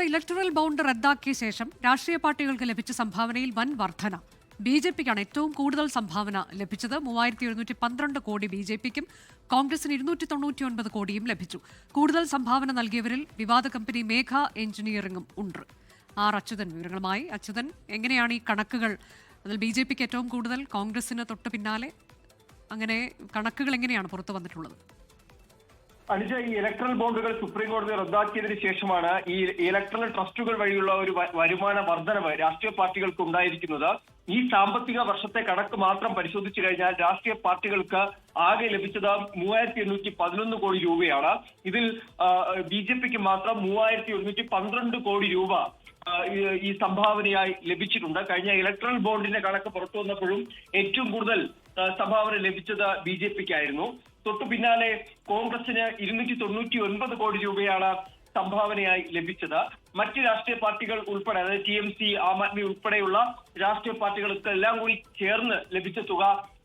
Electoral bond റദ്ദാക്കിയ ശേഷം രാഷ്ട്രീയ പാർട്ടികൾക്ക് ലഭിച്ച സംഭാവനയിൽ വൻ വർധന. ബിജെപിക്കാണ് ഏറ്റവും കൂടുതൽ സംഭാവന ലഭിച്ചത്. 3712 കോടി ബിജെപിക്കും കോൺഗ്രസിന് 299 കോടിയും ലഭിച്ചു. കൂടുതൽ സംഭാവന നൽകിയവരിൽ വിവാദ കമ്പനി മേഘ എഞ്ചിനീയറിംഗും ഉണ്ട്. അച്യുതൻ വിവരങ്ങളുമായി. അച്യുതൻ, എങ്ങനെയാണ് ഈ കണക്കുകൾ? അതിൽ ബിജെപിക്ക് ഏറ്റവും കൂടുതൽ, കോൺഗ്രസിന് തൊട്ട് പിന്നാലെ, അങ്ങനെ കണക്കുകൾ എങ്ങനെയാണ് പുറത്തു വന്നിട്ടുള്ളത്? അനുജ, ഈ ഇലക്ട്രൽ ബോണ്ടുകൾ സുപ്രീം കോടതി റദ്ദാക്കിയതിനു ശേഷമാണ് ഈ ഇലക്ട്രൽ ട്രസ്റ്റുകൾ വഴിയുള്ള ഒരു വരുമാന വർധനവ് രാഷ്ട്രീയ പാർട്ടികൾക്ക് ഉണ്ടായിരിക്കുന്നത്. ഈ സാമ്പത്തിക വർഷത്തെ കണക്ക് മാത്രം പരിശോധിച്ചു കഴിഞ്ഞാൽ രാഷ്ട്രീയ പാർട്ടികൾക്ക് ആകെ ലഭിച്ചത് 3811 കോടി രൂപയാണ്. ഇതിൽ ബിജെപിക്ക് മാത്രം 3112 കോടി രൂപ ഈ സംഭാവനയായി ലഭിച്ചിട്ടുണ്ട്. കഴിഞ്ഞ ഇലക്ട്രൽ ബോണ്ടിന്റെ കണക്ക് പുറത്തു വന്നപ്പോഴും ഏറ്റവും കൂടുതൽ സംഭാവന ലഭിച്ചത് ബിജെപിക്കായിരുന്നു. തൊട്ടു പിന്നാലെ കോൺഗ്രസിന് 299 കോടി രൂപയാണ് സംഭാവനയായി ലഭിച്ചത്. മറ്റ് രാഷ്ട്രീയ പാർട്ടികൾ ഉൾപ്പെടെ, അതായത് TMC, ആം ആദ്മി ഉൾപ്പെടെയുള്ള രാഷ്ട്രീയ പാർട്ടികൾക്ക് എല്ലാം കൂടി ചേർന്ന് ലഭിച്ച തുക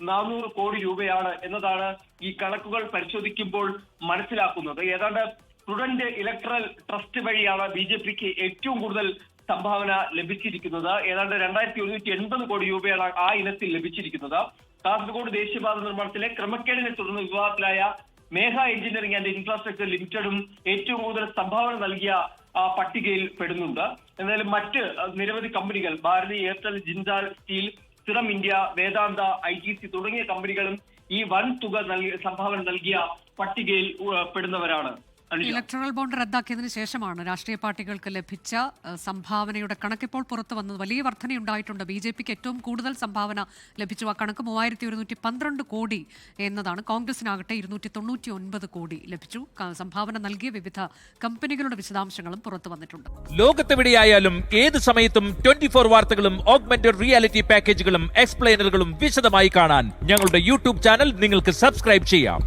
400 കോടി രൂപയാണ് എന്നതാണ് ഈ കണക്കുകൾ പരിശോധിക്കുമ്പോൾ മനസ്സിലാക്കുന്നത്. ഏതാണ്ട് സ്റ്റുഡന്റ് ഇലക്ട്രൽ ട്രസ്റ്റ് വഴിയാണ് ബിജെപിക്ക് ഏറ്റവും കൂടുതൽ സംഭാവന ലഭിച്ചിരിക്കുന്നത്. ഏതാണ്ട് 2180 കോടി രൂപയാണ് ആ ഇനത്തിൽ ലഭിച്ചിരിക്കുന്നത്. കാസർഗോഡ് ദേശീയപാത നിർമ്മാണത്തിലെ ക്രമക്കേടിനെ തുടർന്ന് വിവാദത്തിലായ മേഘ എഞ്ചിനീയറിംഗ് ആൻഡ് ഇൻഫ്രാസ്ട്രക്ചർ ലിമിറ്റഡും ഏറ്റവും കൂടുതൽ സംഭാവന നൽകിയ പട്ടികയിൽ പെടുന്നുണ്ട്. എന്നാലും മറ്റ് നിരവധി കമ്പനികൾ, Bharti Airtel, Jindal steel, Serum India, Vedanta, ITC തുടങ്ങിയ കമ്പനികളും ഈ വൻ തുക സംഭാവന നൽകിയ പട്ടികയിൽ പെടുന്നവരാണ്. ഇലക്ടറൽ ബോണ്ട് റദ്ദാക്കിയതിനു ശേഷമാണ് രാഷ്ട്രീയ പാർട്ടികൾക്ക് ലഭിച്ച സംഭാവനയുടെ കണക്കിപ്പോൾ പുറത്തു വന്നത്. വലിയ വർധനയുണ്ടായിട്ടുണ്ട്. ബിജെപിക്ക് ഏറ്റവും കൂടുതൽ സംഭാവന ലഭിച്ചു. ആ കണക്ക് 3112 കോടി എന്നതാണ്. കോൺഗ്രസിനാകട്ടെ 299 കോടി ലഭിച്ചു. സംഭാവന നൽകിയ വിവിധ കമ്പനികളുടെ വിശദാംശങ്ങളും പുറത്തു വന്നിട്ടുണ്ട്. ലോകത്തെവിടെയായാലും ഏത് സമയത്തും 24 വാർത്തകളും ഓഗ്മെന്റഡ് റിയാലിറ്റി പാക്കേജുകളും എക്സ്പ്ലെയിനറുകളും വിശദമായി കാണാൻ ഞങ്ങളുടെ യൂട്യൂബ് ചാനൽ നിങ്ങൾക്ക് സബ്സ്ക്രൈബ് ചെയ്യാം.